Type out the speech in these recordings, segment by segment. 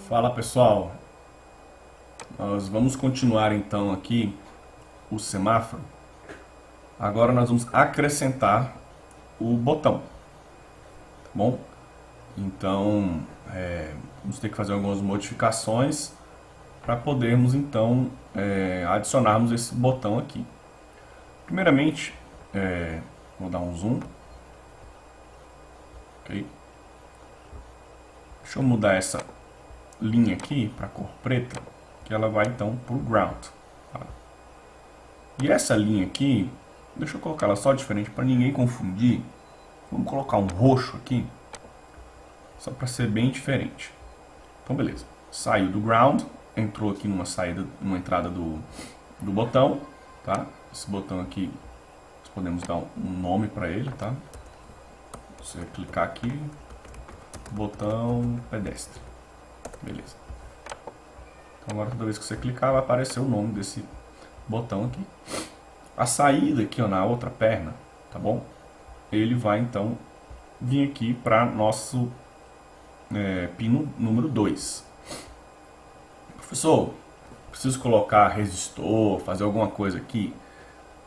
Fala pessoal, nós vamos continuar então aqui o semáforo. Agora nós vamos acrescentar o botão, tá bom? Então vamos ter que fazer algumas modificações para podermos então adicionarmos esse botão aqui. Primeiramente, vou dar um zoom, ok? Deixa eu mudar essa linha aqui para cor preta, que ela vai então para o ground. Tá? E essa linha aqui, deixa eu colocar ela só diferente para ninguém confundir. Vamos colocar um roxo aqui, só para ser bem diferente. Então beleza, saiu do ground, entrou aqui numa entrada do botão, tá? Esse botão aqui, nós podemos dar um nome para ele, tá? Você clicar aqui, botão pedestre, beleza. Então agora toda vez que você clicar vai aparecer o nome desse botão aqui. A saída aqui ó, na outra perna, tá bom? Ele vai então vir aqui para nosso pino número 2. Professor, preciso colocar resistor, fazer alguma coisa aqui?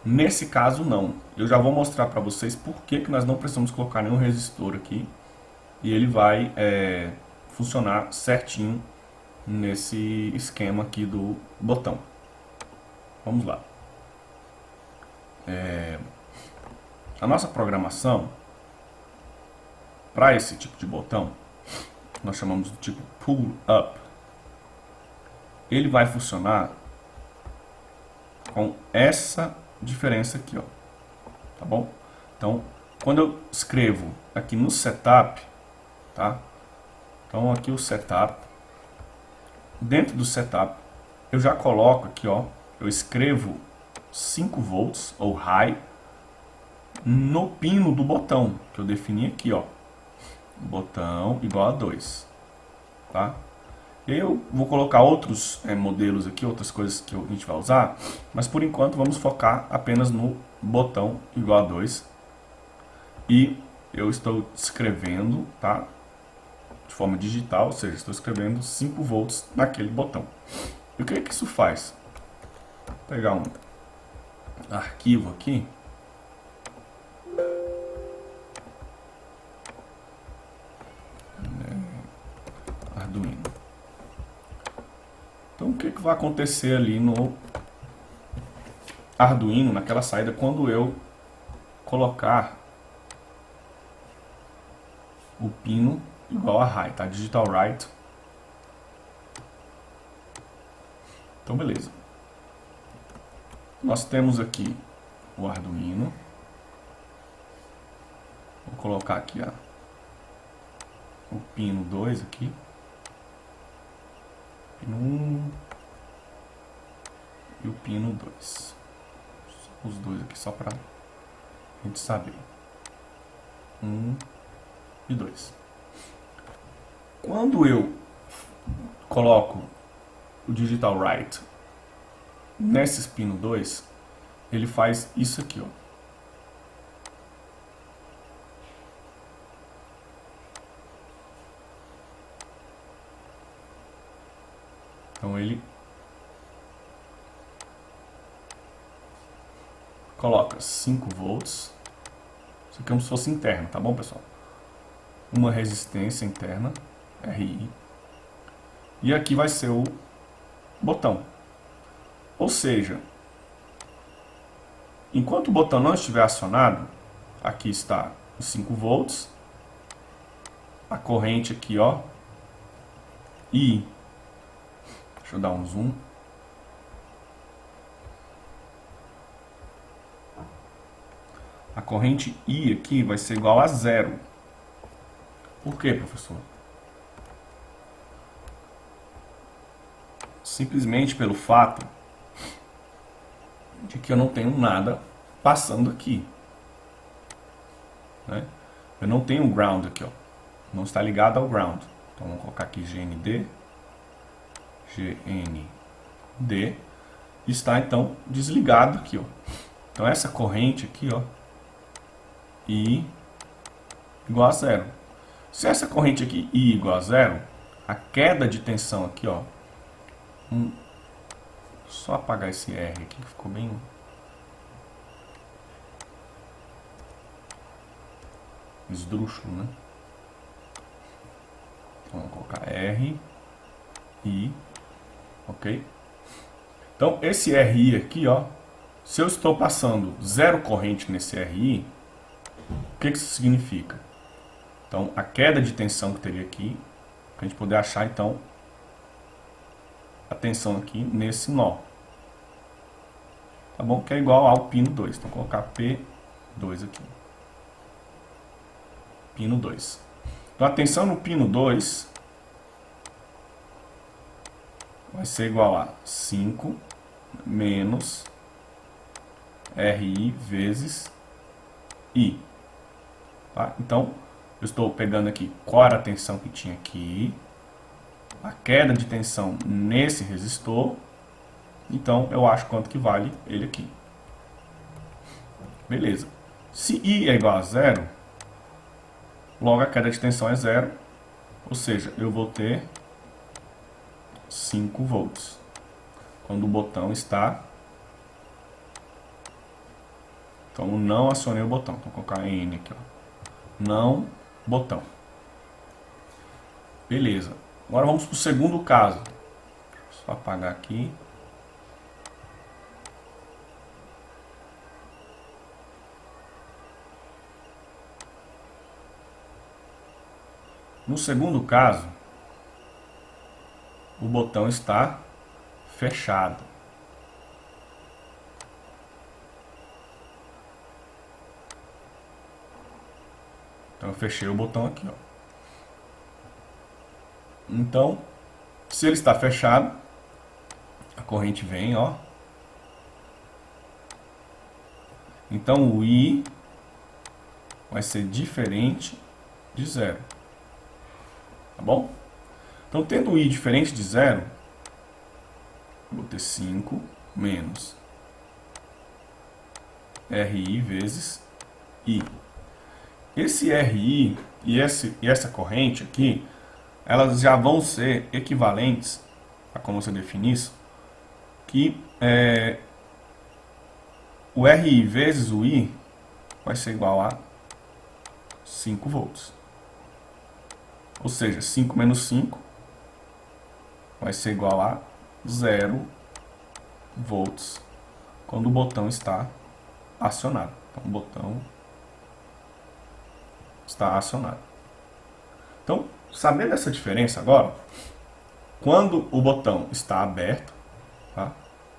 Nesse caso não. Eu já vou mostrar para vocês por que nós não precisamos colocar nenhum resistor aqui. E ele vai funcionar certinho nesse esquema aqui do botão. Vamos lá. A nossa programação para esse tipo de botão nós chamamos do tipo pull up. Ele vai funcionar com essa diferença aqui, ó. Tá bom? Então, quando eu escrevo aqui no setup, tá? Então aqui o setup, dentro do setup, eu já coloco aqui, ó, eu escrevo 5 volts ou high no pino do botão, que eu defini aqui, ó. Botão igual a 2, tá? E aí eu vou colocar outros modelos aqui, outras coisas que a gente vai usar, mas por enquanto vamos focar apenas no botão igual a 2. E eu estou escrevendo, tá? De forma digital, ou seja, estou escrevendo 5 volts naquele botão. E o que isso faz? Vou pegar um arquivo aqui. Arduino. Então o que vai acontecer ali no Arduino, naquela saída, quando eu colocar o pino igual a high, tá? Digital write. Então beleza. Nós temos aqui o Arduino. Vou colocar aqui o pino 2 aqui. Pino 1 e o pino 2. Os dois aqui só para a gente saber. 1 e 2. Quando eu coloco o digital write nesse pino 2, ele faz isso aqui, ó. Então ele coloca 5 volts. Isso aqui é como se fosse interno, tá bom, pessoal? Uma resistência interna, RI. E aqui vai ser o botão. Ou seja, enquanto o botão não estiver acionado, aqui está os 5 volts. A corrente aqui, ó. E deixa eu dar um zoom. A corrente I aqui vai ser igual a 0. Por quê, professor? Simplesmente pelo fato de que eu não tenho nada passando aqui, né? Eu não tenho ground aqui, ó. Não está ligado ao ground. Então vamos colocar aqui GND. GND. Está então desligado aqui, ó. Então essa corrente aqui, ó, I igual a 0. Se essa corrente aqui I igual a 0, a queda de tensão aqui, ó. Só apagar esse R aqui que ficou bem... esdrúxulo, né? Então, vamos colocar R, I, ok? Então, esse RI aqui, ó, se eu estou passando zero corrente nesse RI, o que isso significa? Então, a queda de tensão que teria aqui, para a gente poder achar, então, a tensão aqui nesse nó. Tá bom? Que é igual ao pino 2. Então, vou colocar P2 aqui. Pino 2. Então, a tensão no pino 2 vai ser igual a 5 menos RI vezes I. Tá? Então, eu estou pegando aqui qual era a tensão que tinha aqui, a queda de tensão nesse resistor, então eu acho quanto que vale ele aqui. Beleza. Se I é igual a zero, logo a queda de tensão é zero, ou seja, eu vou ter 5 volts. Quando o botão está... Então, não acionei o botão. Então, vou colocar N aqui, ó. Não botão. Beleza. Agora vamos para o segundo caso. Só apagar aqui. No segundo caso, o botão está fechado. Então eu fechei o botão aqui, ó. Então, se ele está fechado, a corrente vem, ó. Então o I vai ser diferente de zero. Tá bom? Então, tendo o I diferente de zero, vou ter 5 menos RI vezes I. Esse RI e essa corrente aqui, elas já vão ser equivalentes a como você definir isso, que o RI vezes o I vai ser igual a 5 volts. Ou seja, 5 menos 5 vai ser igual a 0 volts quando o botão está acionado. Então, o botão está acionado. Então, sabendo essa diferença agora, quando o botão está aberto, tá?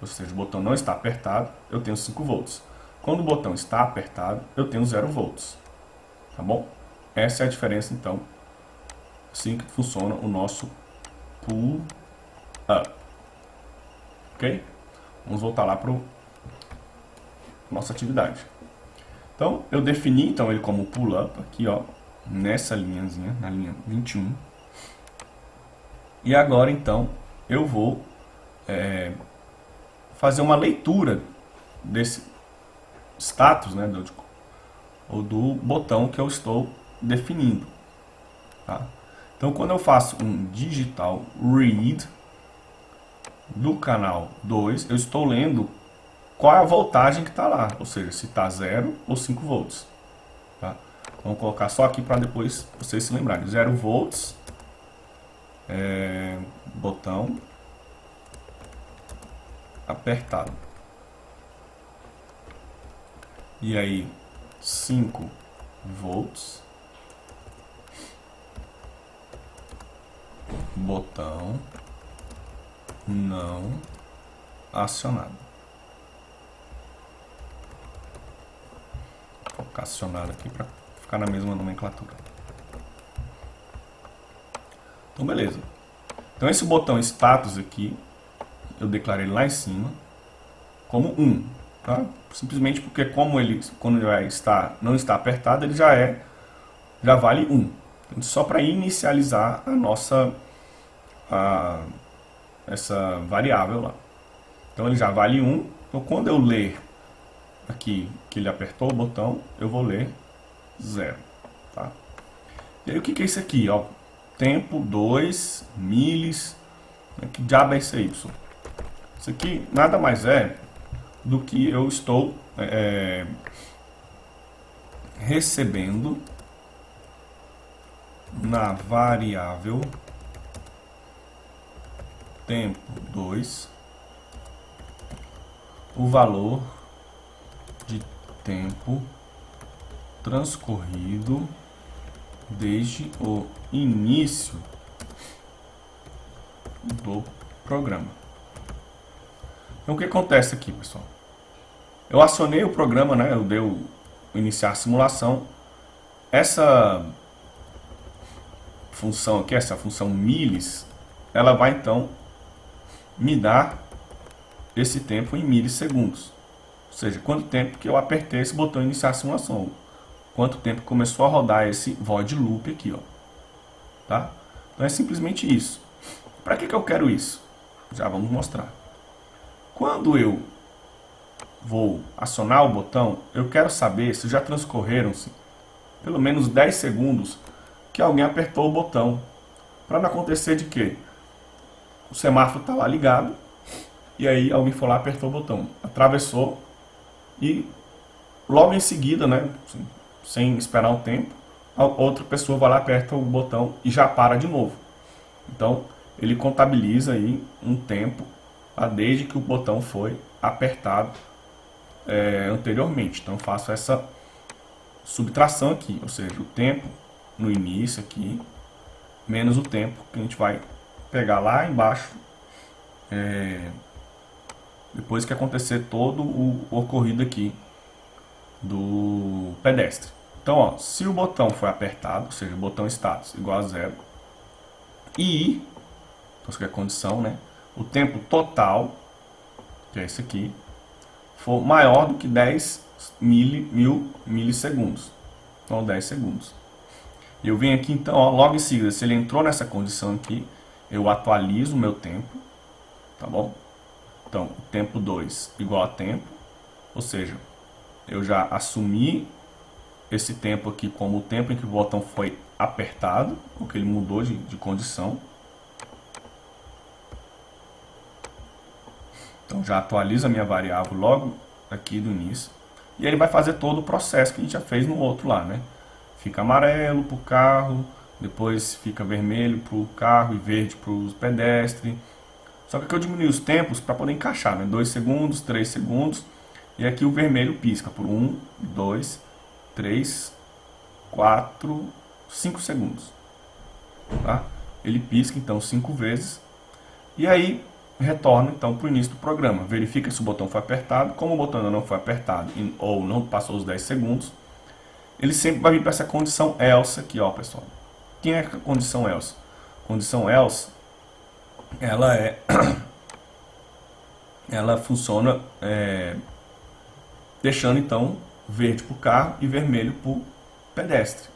Ou seja, o botão não está apertado, eu tenho 5 volts. Quando o botão está apertado, eu tenho 0 volts. Tá bom? Essa é a diferença, então, assim que funciona o nosso pull up. Ok? Vamos voltar lá para nossa atividade. Então, eu defini então, ele como pull up, aqui, ó, nessa linhazinha, na linha 21. E agora, então, eu vou fazer uma leitura desse status, né, do botão que eu estou definindo. Tá? Então, quando eu faço um digital read do canal 2, eu estou lendo qual é a voltagem que está lá, ou seja, se está 0 ou 5 volts. Tá? Vamos colocar só aqui para depois vocês se lembrarem. 0 volts, botão apertado. E aí, 5 volts, botão não acionado. Vou colocar acionado aqui para ficar na mesma nomenclatura. Então, beleza. Então, esse botão status aqui, eu declarei lá em cima como 1. Tá? Simplesmente porque como ele, quando ele não está apertado, ele já vale 1. Então, só para inicializar a nossa essa variável lá. Então ele já vale 1. Então quando eu ler aqui que ele apertou o botão, eu vou ler 0. Tá? E aí o que é isso aqui? Ó? tempo 2 milis. Que diabo é isso aí, pessoal? Isso aqui nada mais é do que eu estou recebendo na variável tempo 2 o valor de tempo transcorrido desde o início do programa. Então o que acontece aqui, pessoal? Eu acionei o programa, né? Eu dei o iniciar a simulação. Essa função aqui, essa função milis, ela vai então me dar esse tempo em milissegundos. Ou seja, quanto tempo que eu apertei esse botão iniciar a simulação. Quanto tempo começou a rodar esse void loop aqui, ó. Tá? Então é simplesmente isso. Para que eu quero isso? Já vamos mostrar. Quando eu vou acionar o botão, eu quero saber se já transcorreram-se pelo menos 10 segundos que alguém apertou o botão. Para não acontecer de que o semáforo está lá ligado e aí alguém foi lá, apertou o botão, atravessou e logo em seguida, né, sem esperar um tempo, a outra pessoa vai lá, aperta o botão e já para de novo. Então ele contabiliza aí um tempo desde que o botão foi apertado anteriormente. Então eu faço essa subtração aqui, ou seja, o tempo no início aqui menos o tempo que a gente vai pegar lá embaixo depois que acontecer todo o ocorrido aqui do pedestre. Então, ó, se o botão foi apertado, ou seja, o botão status igual a 0, e, então isso aqui é a condição, né? O tempo total, que é esse aqui, for maior do que 10 mil milissegundos. Então, 10 segundos. Eu venho aqui, então, ó, logo em seguida, se ele entrou nessa condição aqui, eu atualizo o meu tempo, tá bom? Então, tempo 2 igual a tempo, ou seja, eu já assumi esse tempo aqui como o tempo em que o botão foi apertado, porque ele mudou de condição. Então já atualiza a minha variável logo aqui do início. E ele vai fazer todo o processo que a gente já fez no outro lá, né? Fica amarelo para o carro, depois fica vermelho para o carro e verde para os pedestres. Só que aqui eu diminui os tempos para poder encaixar, né? 2 segundos, 3 segundos. E aqui o vermelho pisca por 1, 2, 3, 4, 5 segundos. Tá? Ele pisca então 5 vezes. E aí retorna então para o início do programa. Verifica se o botão foi apertado. Como o botão ainda não foi apertado ou não passou os 10 segundos, ele sempre vai vir para essa condição else aqui, ó, pessoal. Quem é a condição else? Condição else, ela funciona deixando então verde para o carro e vermelho para o pedestre.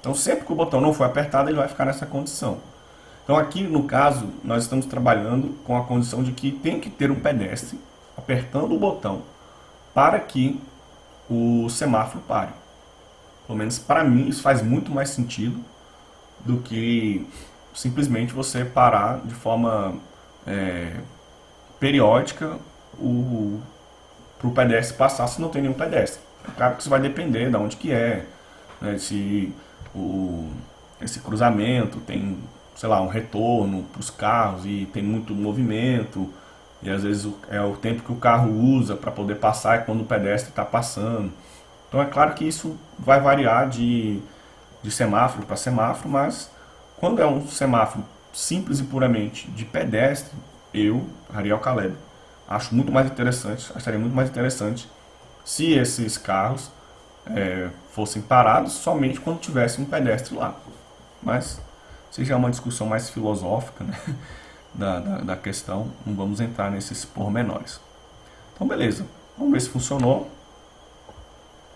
Então sempre que o botão não for apertado, ele vai ficar nessa condição. Então aqui no caso, nós estamos trabalhando com a condição de que tem que ter um pedestre apertando o botão para que o semáforo pare. Pelo menos para mim isso faz muito mais sentido do que simplesmente você parar de forma periódica para o pedestre passar se não tem nenhum pedestre. É claro que isso vai depender de onde que é, né, se esse cruzamento tem, sei lá, um retorno para os carros e tem muito movimento, e às vezes é o tempo que o carro usa para poder passar é quando o pedestre está passando. Então é claro que isso vai variar de semáforo para semáforo, mas quando é um semáforo simples e puramente de pedestre, eu, Ariel Caleb, acho muito mais interessante, acharia muito mais interessante se esses carros fossem parados somente quando tivesse um pedestre lá. Mas isso já é uma discussão mais filosófica, né, da questão, não vamos entrar nesses pormenores. Então beleza, vamos ver se funcionou.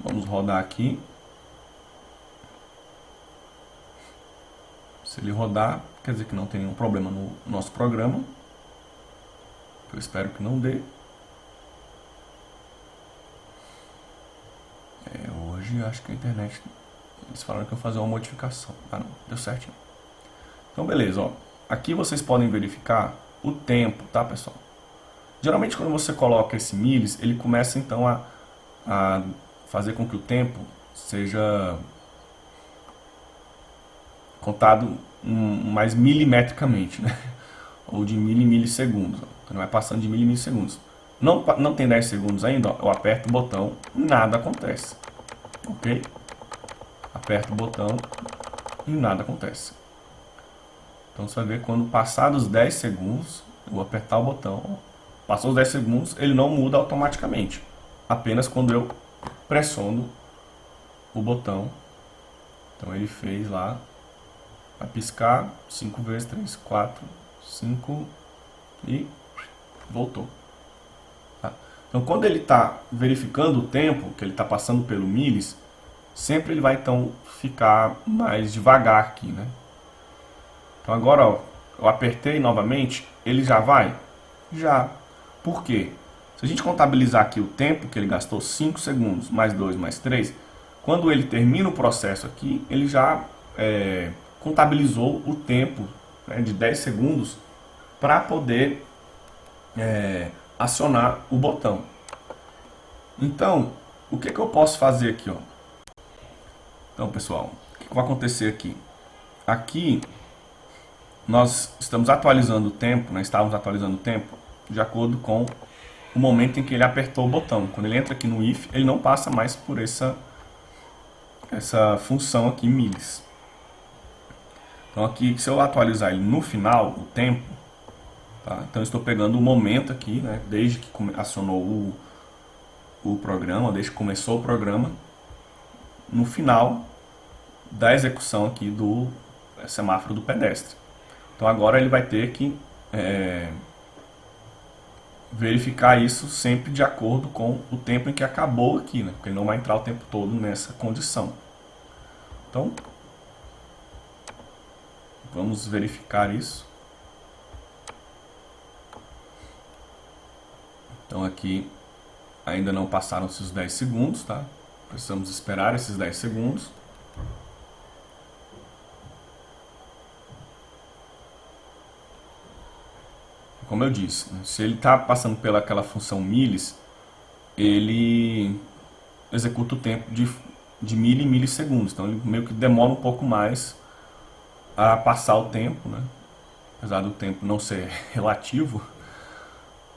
Vamos rodar aqui. Se ele rodar, quer dizer que não tem nenhum problema no nosso programa. Eu espero que não dê. Hoje acho que a internet, eles falaram que eu ia fazer uma modificação. Ah não, deu certinho. Então beleza, ó. Aqui vocês podem verificar o tempo, tá, pessoal? Geralmente quando você coloca esse milis, ele começa então a fazer com que o tempo seja contado mais milimetricamente, né? Ou de milissegundos. Então vai passando de milissegundos. Não tem 10 segundos ainda, ó, eu aperto o botão, nada acontece. Ok? Aperto o botão e nada acontece. Então você vai ver quando passar dos 10 segundos, eu vou apertar o botão. Ó. Passou os 10 segundos, ele não muda automaticamente. Apenas quando eu pressiono o botão. Então ele fez lá, vai piscar 5 vezes, 3, 4, 5 e voltou. Tá? Então quando ele está verificando o tempo, que ele está passando pelo milis, sempre ele vai então ficar mais devagar aqui, né? Então agora, ó, eu apertei novamente, ele já vai? Já. Por quê? Se a gente contabilizar aqui o tempo que ele gastou, 5 segundos, mais 2, mais 3, quando ele termina o processo aqui, ele já contabilizou o tempo, né, de 10 segundos para poder acionar o botão. Então, o que eu posso fazer aqui? Ó? Então, pessoal, o que vai acontecer aqui? Aqui, nós estamos atualizando o tempo, né, estávamos atualizando o tempo de acordo com o momento em que ele apertou o botão. Quando ele entra aqui no if, ele não passa mais por essa função aqui, milis. Então aqui, se eu atualizar ele no final, o tempo, tá? Então eu estou pegando o momento aqui, né, desde que acionou o programa, desde que começou o programa, no final da execução aqui do semáforo do pedestre. Então agora ele vai ter que verificar isso sempre de acordo com o tempo em que acabou aqui, né? Porque ele não vai entrar o tempo todo nessa condição. Então, vamos verificar isso. Então aqui ainda não passaram-se os 10 segundos, tá? Precisamos esperar esses 10 segundos. Como eu disse, né? Se ele está passando pelaquela função milis, ele executa o tempo de milissegundos. Então ele meio que demora um pouco mais a passar o tempo, né? Apesar do tempo não ser relativo,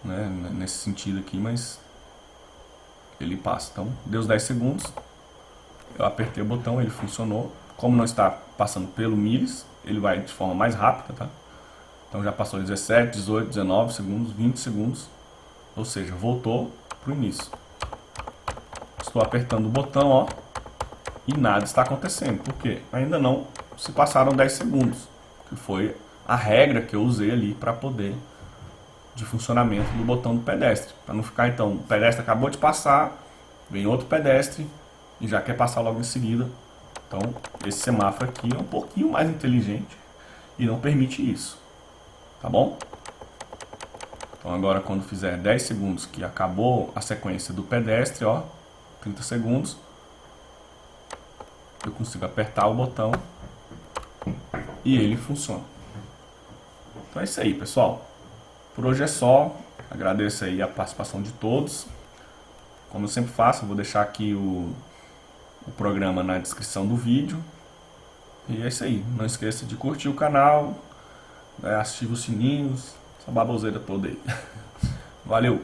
né? Nesse sentido aqui, mas ele passa. Então deu os 10 segundos, eu apertei o botão, ele funcionou. Como não está passando pelo milis, ele vai de forma mais rápida, tá? Então já passou 17, 18, 19 segundos, 20 segundos, ou seja, voltou para o início. Estou apertando o botão, ó, e nada está acontecendo. Por quê? Ainda não se passaram 10 segundos, que foi a regra que eu usei ali para poder, de funcionamento do botão do pedestre. Para não ficar então, o pedestre acabou de passar, vem outro pedestre e já quer passar logo em seguida. Então esse semáforo aqui é um pouquinho mais inteligente e não permite isso. Tá bom? Então agora quando fizer 10 segundos que acabou a sequência do pedestre, ó, 30 segundos, eu consigo apertar o botão e ele funciona. Então é isso aí, pessoal. Por hoje é só. Agradeço aí a participação de todos. Como eu sempre faço, eu vou deixar aqui o programa na descrição do vídeo. E é isso aí. Não esqueça de curtir o canal, ativa os sininhos, essa baboseira toda aí. Valeu!